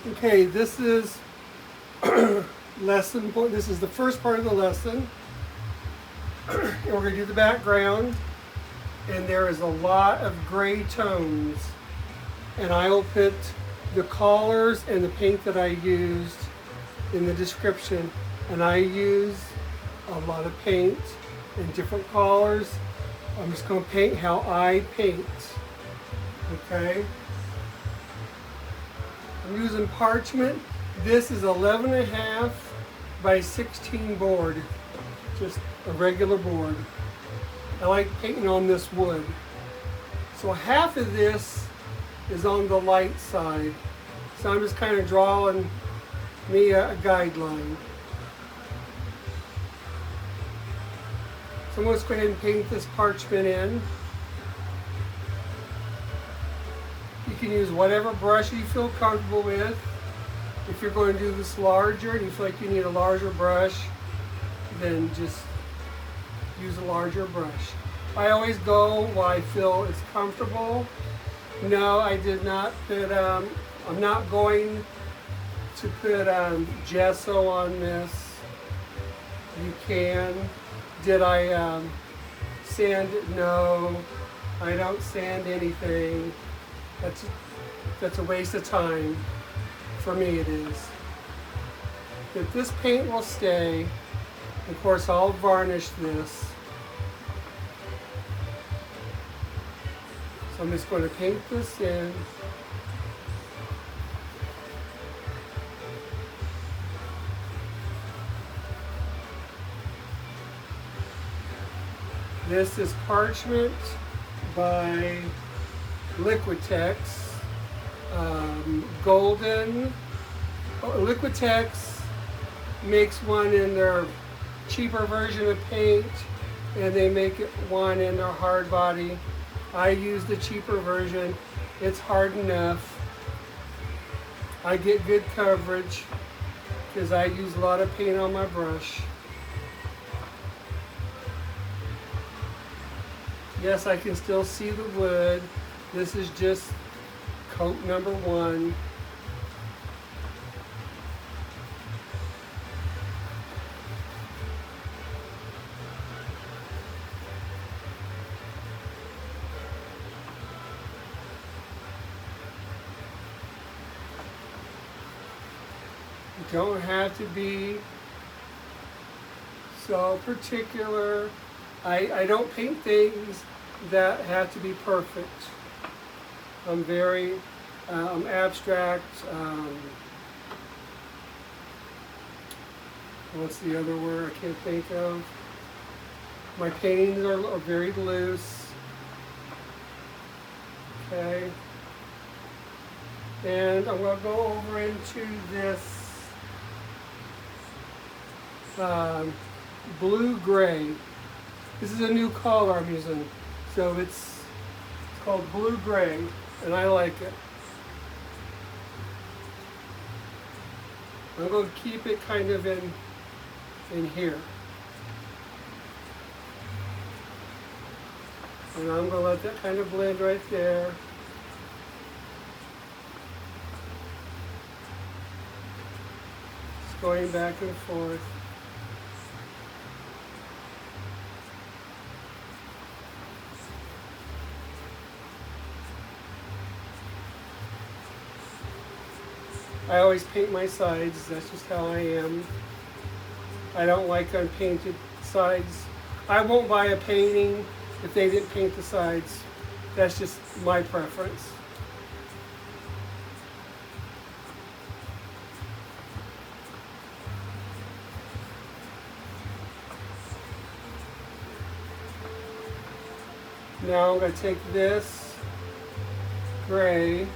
Okay, this is lesson point. This is the first part of the lesson. And we're going to do the background. And there is a lot of gray tones. And I will put the colors and the paint that I used in the description. And I use a lot of paint in different colors. I'm just going to paint how I paint. Okay? I'm using parchment. This is 11.5 by 16 board. Just a regular board. I like painting on this wood. So half of this is on the light side. So I'm just kind of drawing me a guideline. So I'm going to go ahead and paint this parchment in. You can use whatever brush you feel comfortable with. If you're going to do this larger and you feel like you need a larger brush, then just use a larger brush. I always go while I feel it's comfortable. No, I did not put, I'm not going to put gesso on this. You can. Did I sand it? No, I don't sand anything. That's a waste of time. For me it is. If this paint will stay, of course I'll varnish this. So I'm just going to paint this in. This is parchment by LIQUIDTEX. Golden. LIQUIDTEX makes one in their cheaper version of paint, and they make one in their hard body. I use the cheaper version. It's hard enough. I get good coverage because I use a lot of paint on my brush. Yes, I can still see the wood. This is just coat number 1. You don't have to be so particular. I don't paint things that have to be perfect. I'm very abstract. What's the other word I can't think of? My paintings are very loose. Okay. And I'm going to go over into this blue-gray. This is a new color I'm using. So it's called blue-gray, and I like it. I'm going to keep it kind of in here. And I'm going to let that kind of blend right there. Just going back and forth. I always paint my sides. That's just how I am. I don't like unpainted sides. I won't buy a painting if they didn't paint the sides. That's just my preference. Now I'm going to take this gray,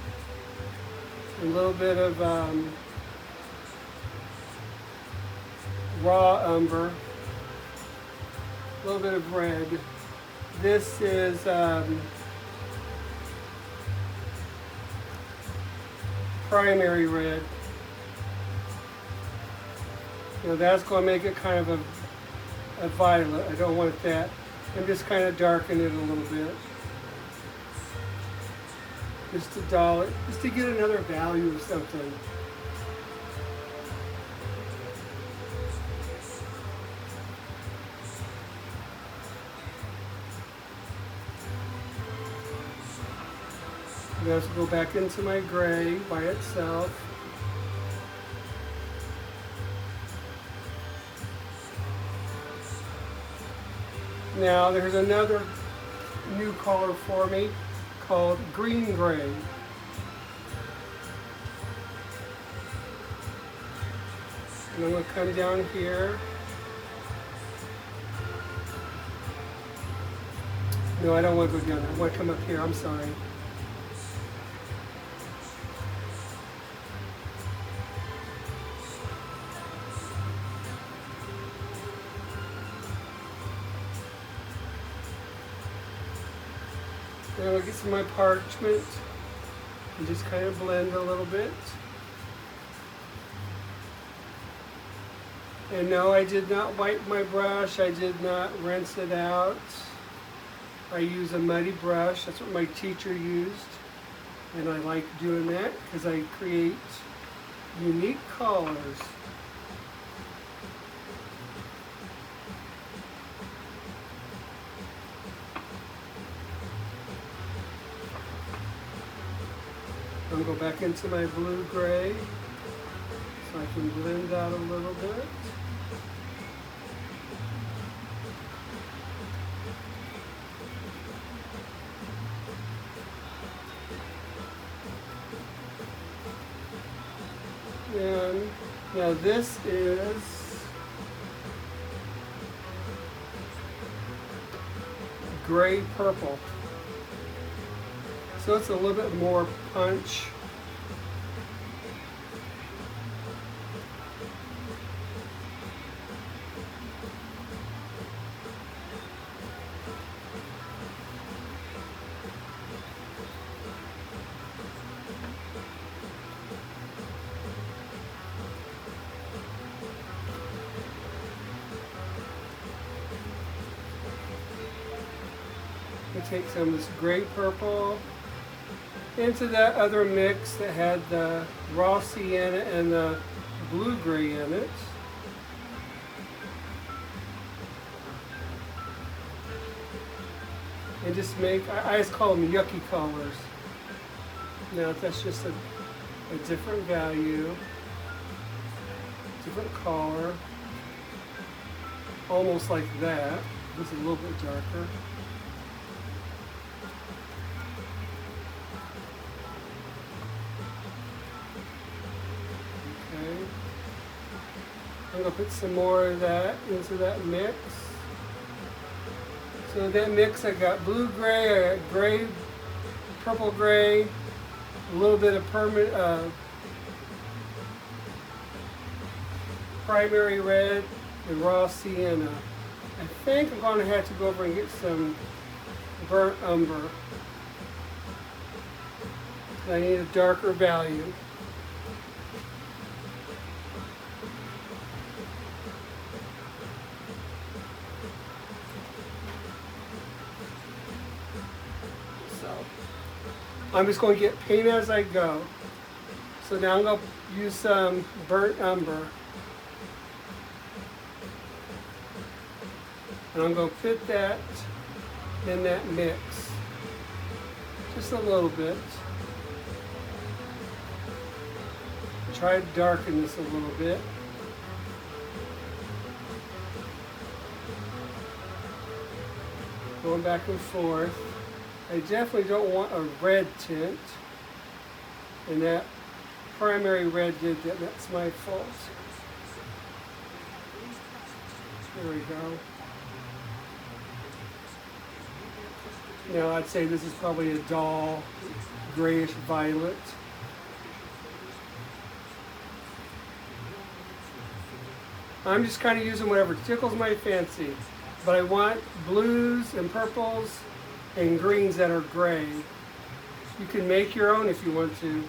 a little bit of raw umber, a little bit of red. This is primary red. You know, that's going to make it kind of a violet. I don't want that. I'm just kind of darken it a little bit. Just to dull it, just to get another value of something. Now to go back into my gray by itself. Now there's another new color for me called green gray. And I'm going to come down here. No, I don't want to go down there. I want to come up here. I'm sorry. Now I'll get some of my parchment and just kind of blend a little bit. And no, I did not wipe my brush. I did not rinse it out. I use a muddy brush. That's what my teacher used. And I like doing that because I create unique colors. I'm going to go back into my blue-gray so I can blend out a little bit. And now this is gray purple. So it's a little bit more punch. We take some of this gray purple into that other mix that had the raw sienna and the blue-gray in it. And just make, I just call them yucky colors. Now that's just a different value, different color, almost like that. This is a little bit darker. I'm going to put some more of that into that mix. So that mix, I got blue-gray, I got gray, purple-gray, a little bit of primary red, and raw sienna. I think I'm going to have to go over and get some burnt umber. I need a darker value. I'm just going to get paint as I go. So now I'm going to use some burnt umber. And I'm going to put that in that mix. Just a little bit. Try to darken this a little bit. Going back and forth. I definitely don't want a red tint, and that primary red did that. That's my fault. There we go. Now I'd say this is probably a dull grayish violet. I'm just kind of using whatever tickles my fancy, but I want blues and purples and greens that are gray. You can make your own if you want to.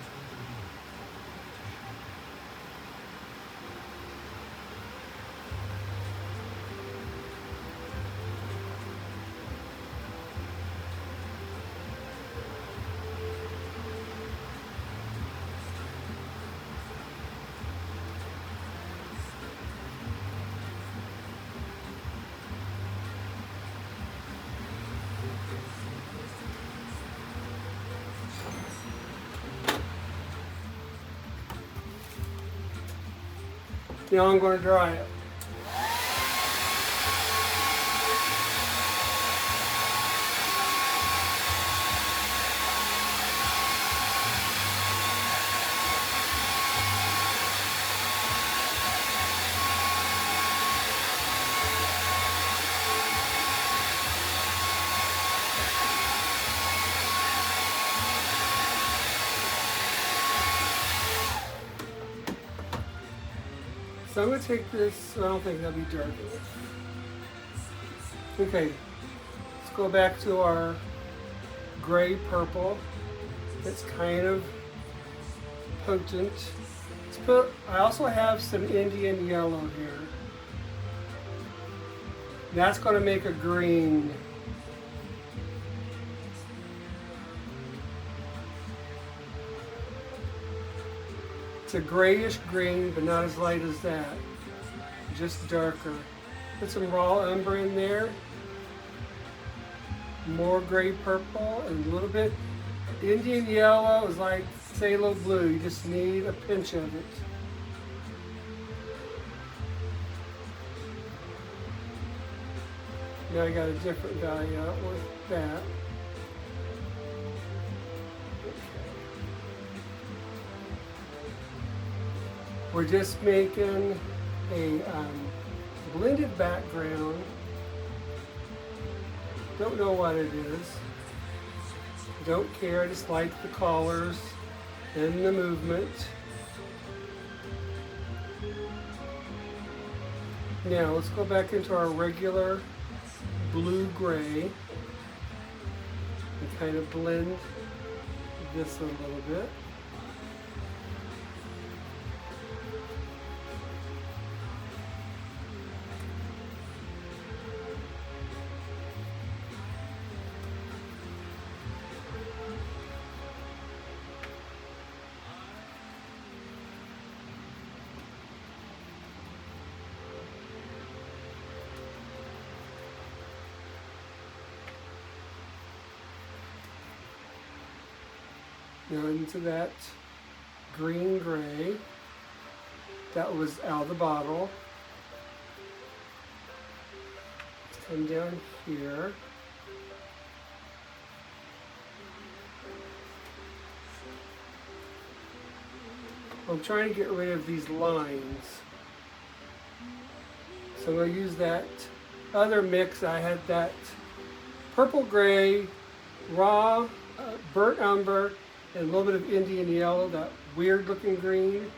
Now I'm going to dry it. So I'm going to take this, I don't think that'll be dark enough. Okay, let's go back to our gray purple. It's kind of potent. I also have some Indian yellow here. That's going to make a green. It's a grayish green, but not as light as that. Just darker. Put some raw umber in there. More gray purple and a little bit. Indian yellow is like phthalo blue. You just need a pinch of it. Now I got a different value out with that. We're just making a blended background. Don't know what it is. Don't care, I just like the colors and the movement. Now let's go back into our regular blue-gray and kind of blend this a little bit. Now into that green gray that was out of the bottle. Let's come down here. I'm trying to get rid of these lines. So I'm going to use that other mix. I had that purple gray, raw, burnt umber, and a little bit of Indian yellow, that weird looking green,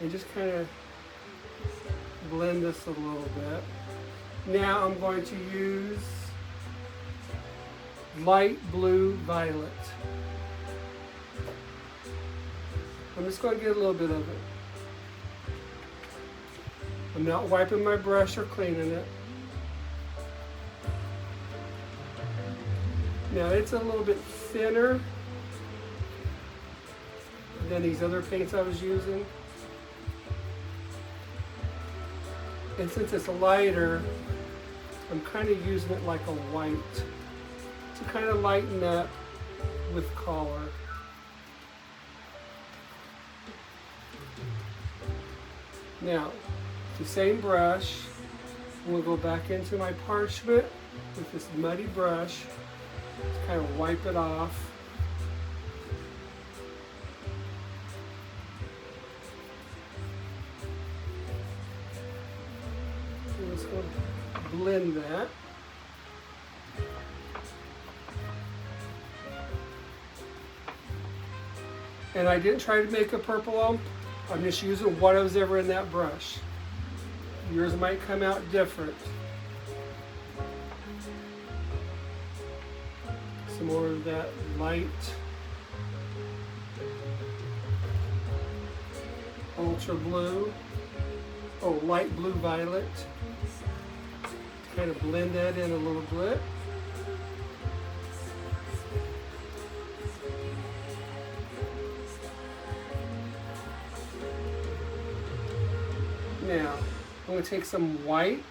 and just kind of blend this a little bit. Now I'm going to use light blue violet. I'm just going to get a little bit of it. I'm not wiping my brush or cleaning it. Now it's a little bit thinner than these other paints I was using. And since it's lighter, I'm kind of using it like a white to kind of lighten up with color. Now, the same brush, we'll go back into my parchment with this muddy brush to kind of wipe it off. Just going to blend that. And I didn't try to make a purple ump. I'm just using whatever's ever in that brush. Yours might come out different. Some more of that light, ultra blue, light blue violet. Kind of blend that in a little bit. Now, I'm going to take some white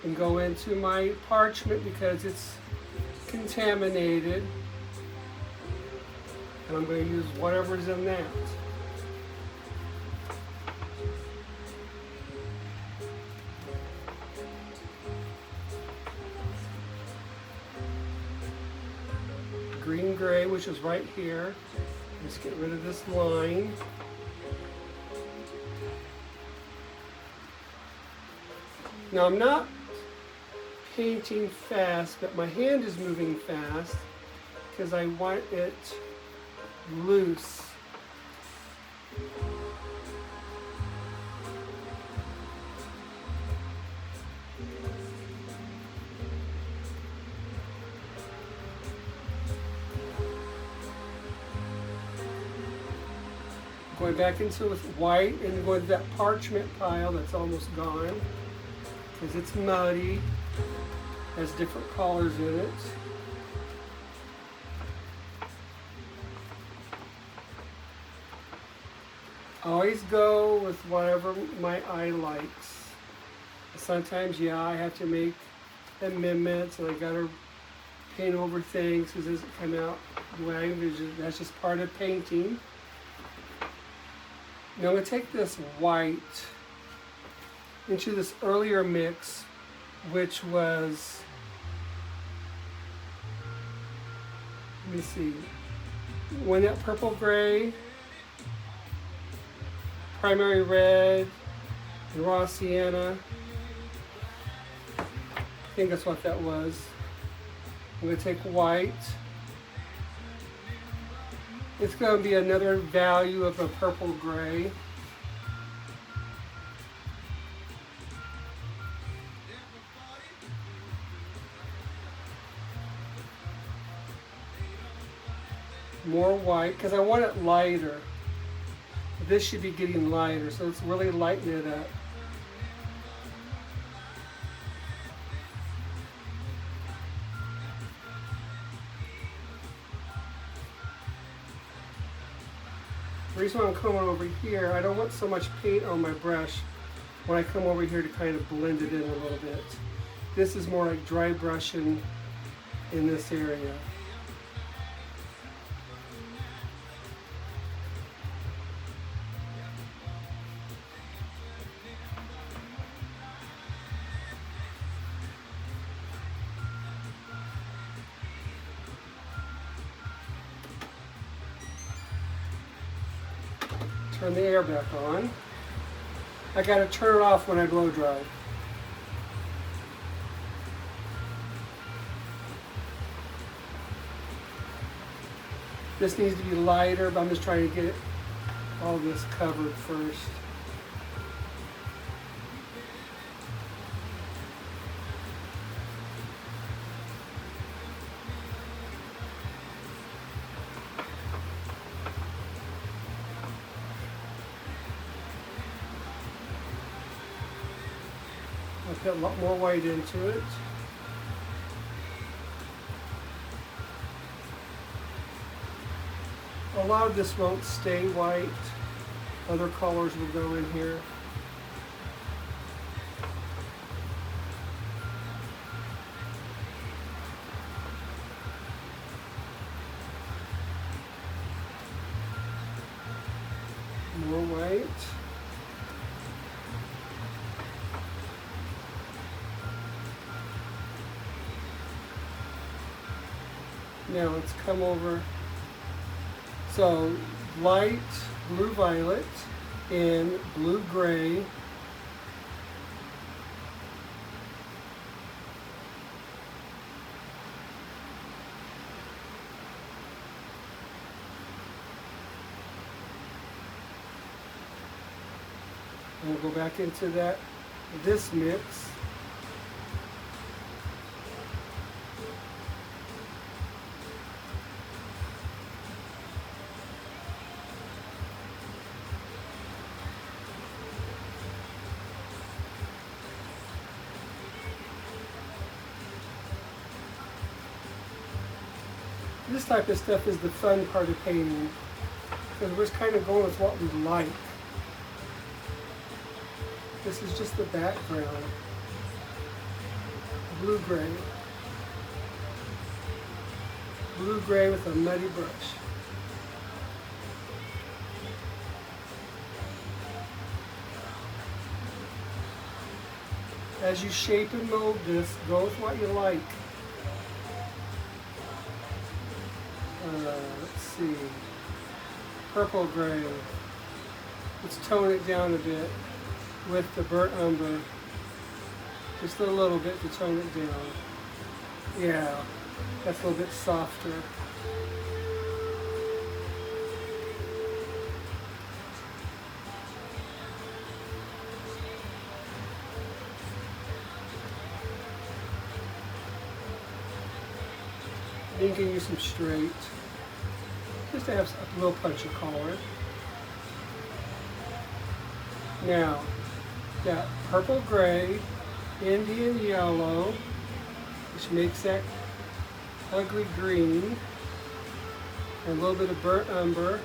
and go into my parchment because it's contaminated. And I'm going to use whatever's in that. green gray, which is right here. Let's get rid of this line. Now I'm not painting fast, but my hand is moving fast because I want it loose. Going back into with white and going to that parchment pile that's almost gone because it's muddy, has different colors in it. Always go with whatever my eye likes. Sometimes, yeah, I have to make amendments and I gotta paint over things because it doesn't come out the way I envision. That's just part of painting. Now I'm going to take this white into this earlier mix, which was, let me see, when that purple gray, primary red, and raw sienna. I think that's what that was. I'm going to take white. It's going to be another value of a purple gray. More white, because I want it lighter. This should be getting lighter, so let's really lighten it up. The reason why I'm coming over here, I don't want so much paint on my brush when I come over here to kind of blend it in a little bit. This is more like dry brushing in this area. Turn the air back on. I gotta turn it off when I blow dry. This needs to be lighter, but I'm just trying to get all this covered first. I'll put a lot more white into it. A lot of this won't stay white. Other colors will go in here. More white. Now let's come over. So light blue violet and blue gray. And we'll go back into this mix. This type of stuff is the fun part of painting, because we're just kind of going with what we like. This is just the background. Blue-gray. Blue-gray with a muddy brush. As you shape and mold this, go with what you like. let's see, purple gray. Let's tone it down a bit with the burnt umber. Just a little bit to tone it down. Yeah, that's a little bit softer. Then you can use some straight, just to have a little punch of color. Now, that purple gray, Indian yellow, which makes that ugly green, and a little bit of burnt umber.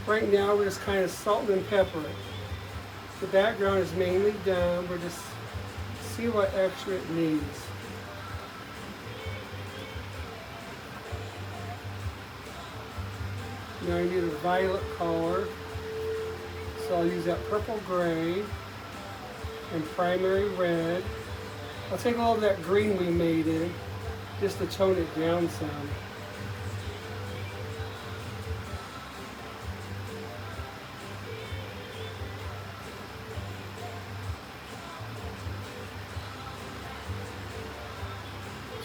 Right now we're just kind of salt and pepper it. The background is mainly done. We're just see what extra it needs. Now I need a violet color, so I'll use that purple gray and primary red. I'll take all of that green we made in just to tone it down some.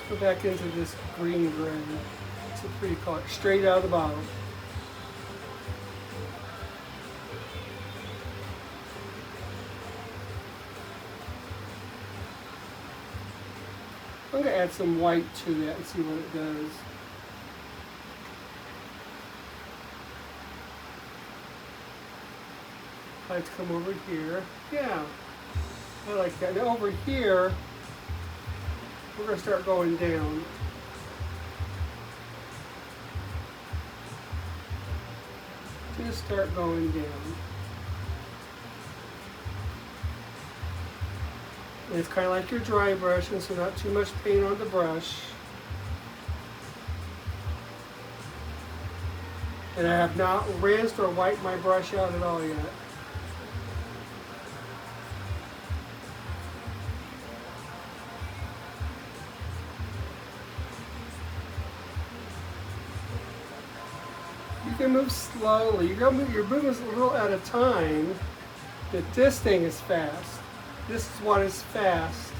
Go back into this green gray. It's a pretty color, straight out of the bottle. I'm going to add some white to that and see what it does. I like to come over here. Yeah, I like that. Now over here, we're going to start going down. Just start going down. And it's kind of like your dry brushing, so not too much paint on the brush. And I have not rinsed or wiped my brush out at all yet. You can move slowly. You're moving a little at a time, but this thing is fast. This is what is fast.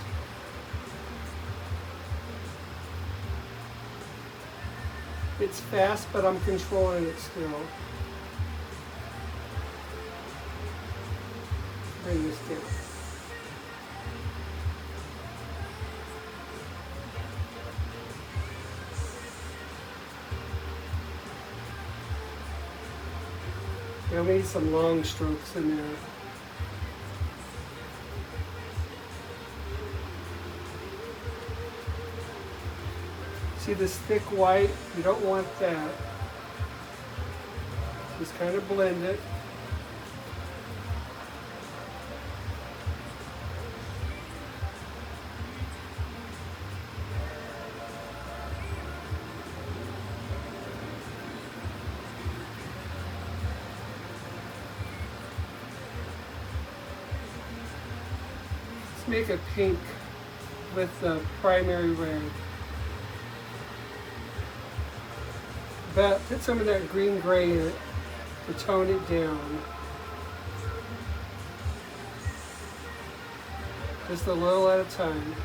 It's fast, but I'm controlling it still. Bring this down. Now we need some long strokes in there. See this thick white? You don't want that. Just kind of blend it. Let's make a pink with the primary red. But put some of that green gray in it to tone it down. Just a little at a time.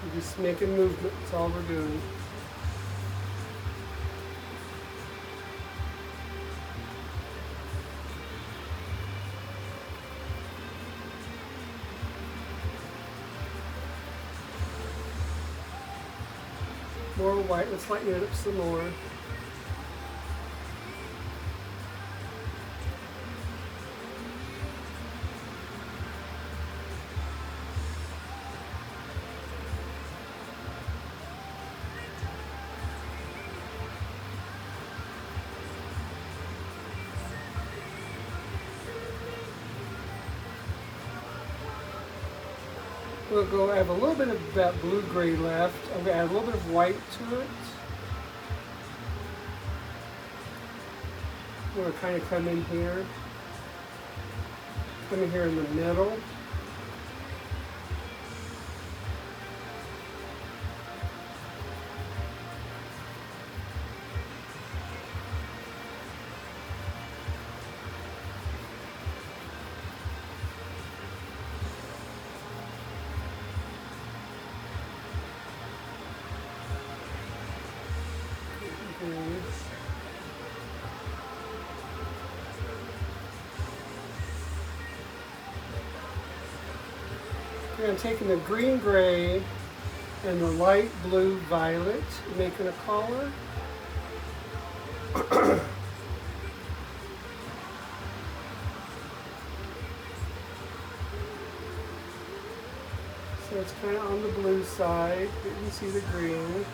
We're just making movement, that's all we're doing. More white, let's lighten it up some more. We'll go, I have a little bit of that blue-gray left. I'm going to add a little bit of white to it. I'm going to kind of come in here in the middle. Okay, I'm taking the green gray and the light blue violet, making a collar. So it's kind of on the blue side, but you can see the green.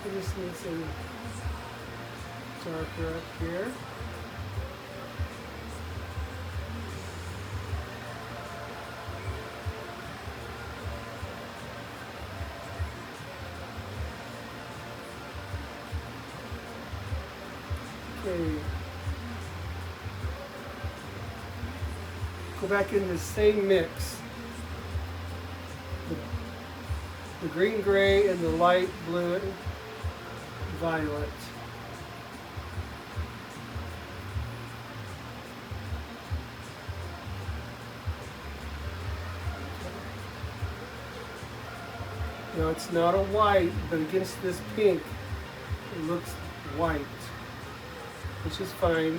I just need some darker up here. Okay. Go back in the same mix. The green gray and the light blue violet. Now it's not a white, but against this pink, it looks white, which is fine.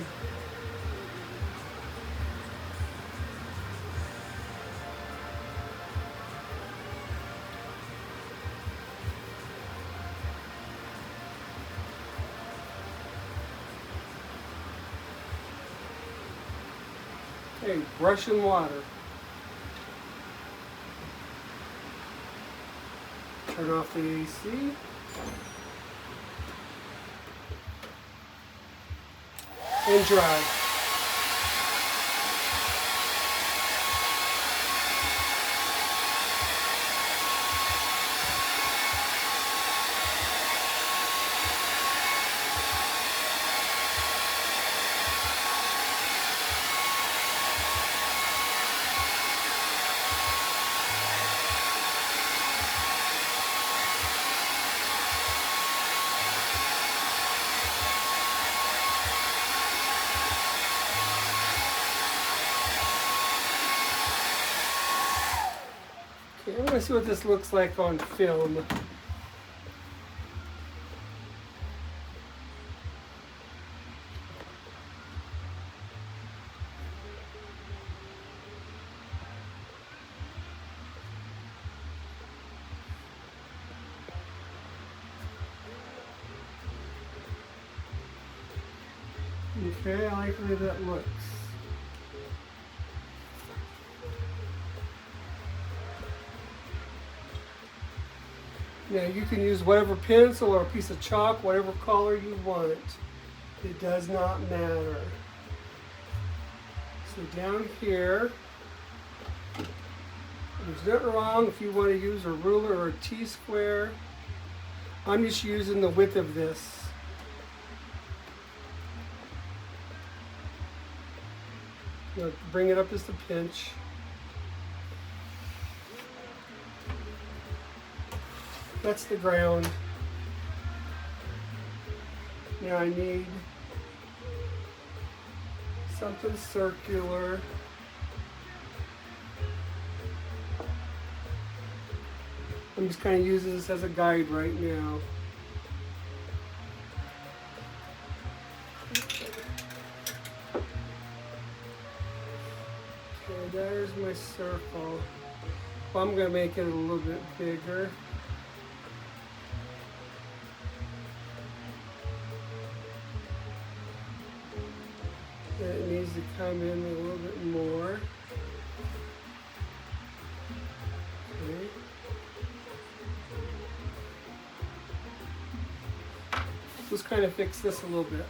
Okay, brush and water. Turn off the AC. And dry. Okay, I'm going to see what this looks like on film. Okay, I like the way that looks. Now you can use whatever pencil or a piece of chalk, whatever color you want. It does not matter. So down here, there's nothing wrong if you want to use a ruler or a T-square. I'm just using the width of this. Now bring it up just a pinch. That's the ground. Now I need something circular. I'm just kind of using this as a guide right now. Okay, there's my circle. Well, I'm going to make it a little bit bigger. It needs to come in a little bit more. Okay. Let's kind of fix this a little bit.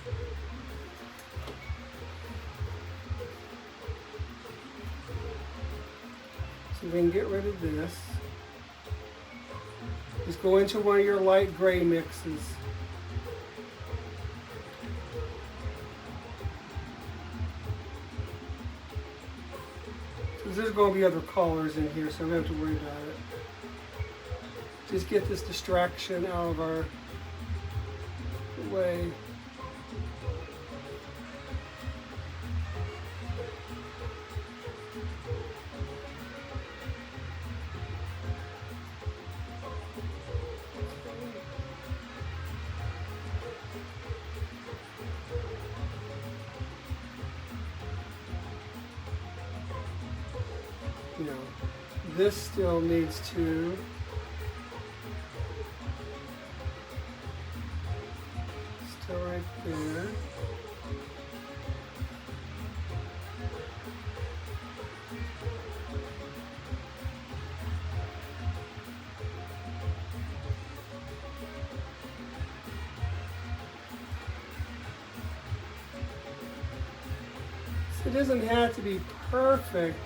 So then get rid of this. Just go into one of your light gray mixes. So there's going to be other colors in here, so we don't have to worry about it. Just get this distraction out of our way. You know, this still needs to still right there. So it doesn't have to be perfect,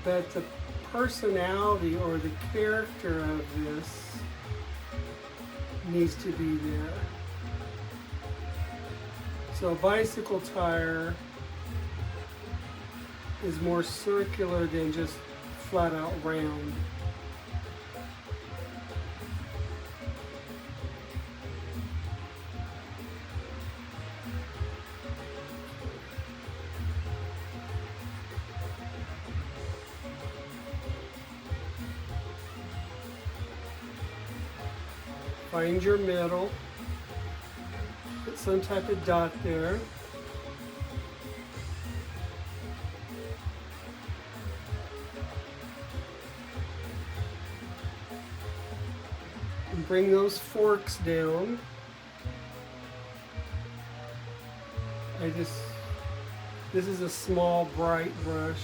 but the personality or the character of this needs to be there. So a bicycle tire is more circular than just flat out round. Find your middle, put some type of dot there. And bring those forks down. This is a small bright brush.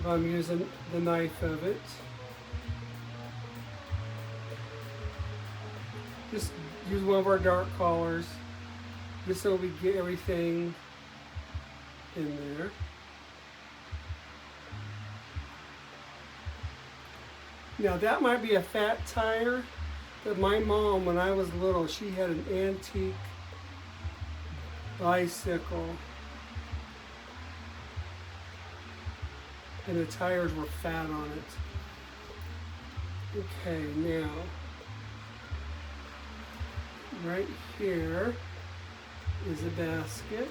I'm using the knife of it. Just use one of our dark colors, just so we get everything in there. Now that might be a fat tire, but my mom, when I was little, she had an antique bicycle, and the tires were fat on it. Okay, now, right here is a basket.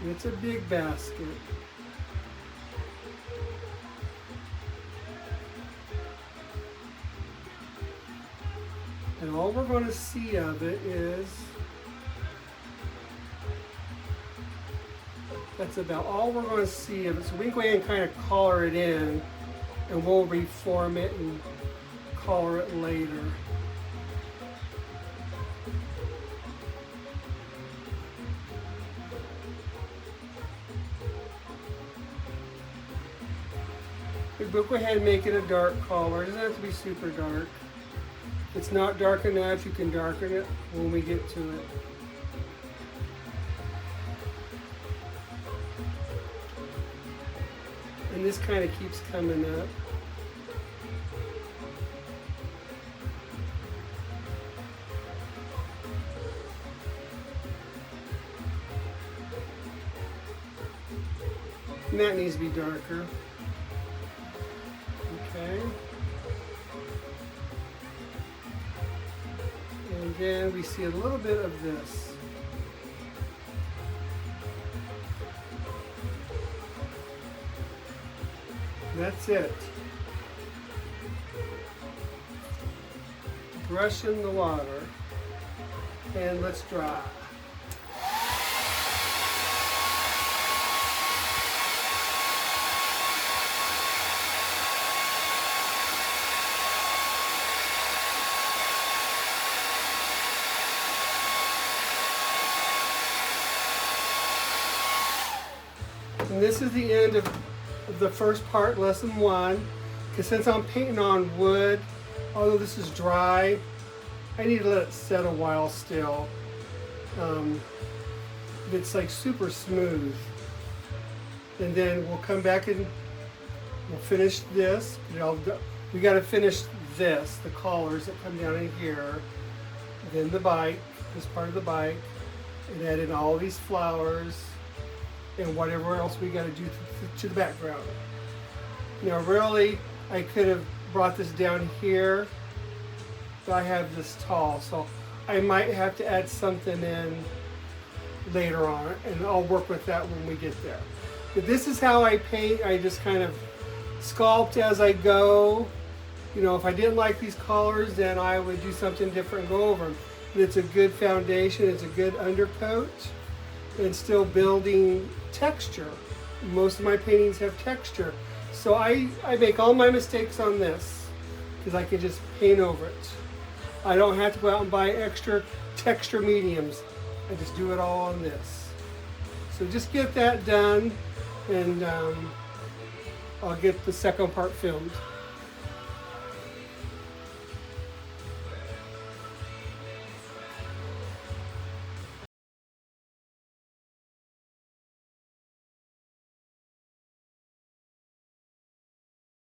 It's a big basket. And all we're going to see of it is, that's about all we're going to see of it. So we can go ahead and kind of color it in, and we'll reform it and color it later. But go ahead and make it a dark color. It doesn't have to be super dark. If it's not dark enough, you can darken it when we get to it. And this kind of keeps coming up. And that needs to be darker. Okay. And then we see a little bit of this. That's it. Brush in the water. And let's dry. And this is the end of the first part, lesson 1. Because since I'm painting on wood, although this is dry, I need to let it set a while still. that's like super smooth. And then we'll come back and we'll finish this. We got to finish this, the collars that come down in here, then the bike, this part of the bike, and add in all these flowers and whatever else we got to do to the background. Now really, I could have brought this down here, but I have this tall, so I might have to add something in later on, and I'll work with that when we get there. But this is how I paint. I just kind of sculpt as I go. You know, if I didn't like these colors, then I would do something different and go over them. But it's a good foundation, it's a good undercoat, and still building texture. Most of my paintings have texture. So I make all my mistakes on this, because I can just paint over it. I don't have to go out and buy extra texture mediums. I just do it all on this. So just get that done, and I'll get the second part filmed.